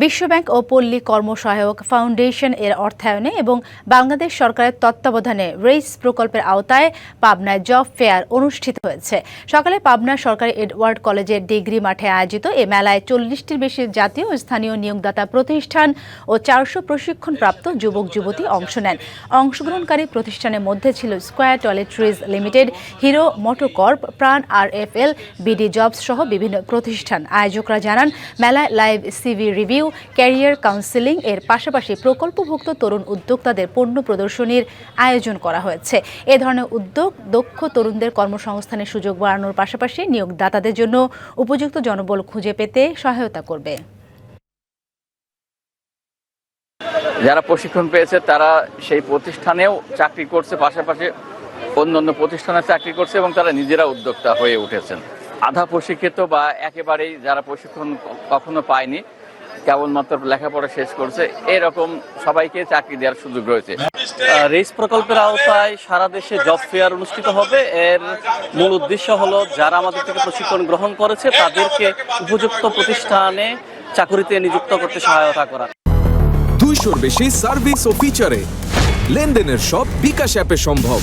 বিশ্বব্যাংক ও পল্লী কর্মসহায়ক ফাউন্ডেশন এর অর্থায়নে এবং বাংলাদেশ সরকারের তত্ত্বাবধানে রেইস প্রকল্পের আওতায় পাবনায় জব ফেয়ার অনুষ্ঠিত হয়েছে। সকালে পাবনা সরকারি এডওয়ার্ড কলেজের ডিগ্রি মাঠে আয়োজিত এ মেলায় 40টির বেশি জাতীয় ও স্থানীয় নিয়োগদাতা প্রতিষ্ঠান ও 400 প্রশিক্ষণপ্রাপ্ত যুবক যুবতী অংশ নেন। অংশগ্রহণকারী প্রতিষ্ঠানের মধ্যে ছিল square toiletries limited, hero MotoCorp, প্রাণ আরএফএল, বিডি জবস সহ বিভিন্ন প্রতিষ্ঠান। আয়োজকরা জানান, মেলায় live CV review, career counselling এর পাশাপাশি প্রকল্পভুক্ত তরুণ উদ্যোক্তাদের পণ্য প্রদর্শনীর আয়োজন করা হয়েছে। এ ধরনের উদ্যোগ দক্ষ তরুণদের কর্মসংস্থানের সুযোগ বাড়ানোর পাশাপাশি নিয়োগদাতাদের জন্য উপযুক্ত জনবল খুঁজে পেতে সহায়তা করবে। যারা প্রশিক্ষণ পেয়েছে তারা সেই প্রতিষ্ঠানেও চাকরি করছে, পাশাপাশি অন্যান্য প্রতিষ্ঠানে চাকরি করছে এবং তারা নিজেরা উদ্যোক্তা হয়ে উঠেছেন। আধা প্রশিক্ষিত বা একেবারেই যারা প্রশিক্ষণ কখনো পায়নি, কেবলমাত্র লেখাপড়া শেষ করছে, এরকম সবাইকে চাকরি দেওয়ার সুযোগ রয়েছে। রেইস প্রকল্পের আওতায় সারা দেশে জব ফেয়ার অনুষ্ঠিত হবে। এর মূল উদ্দেশ্য হলো যারা আমাদের থেকে প্রশিক্ষণ গ্রহণ করেছে তাদেরকে উপযুক্ত প্রতিষ্ঠানে চাকরিতে নিযুক্ত করতে সহায়তা করা। 200-র বেশি সার্ভিস ও ফিচারে লেনদেনের সব বিকাশ অ্যাপে সম্ভব।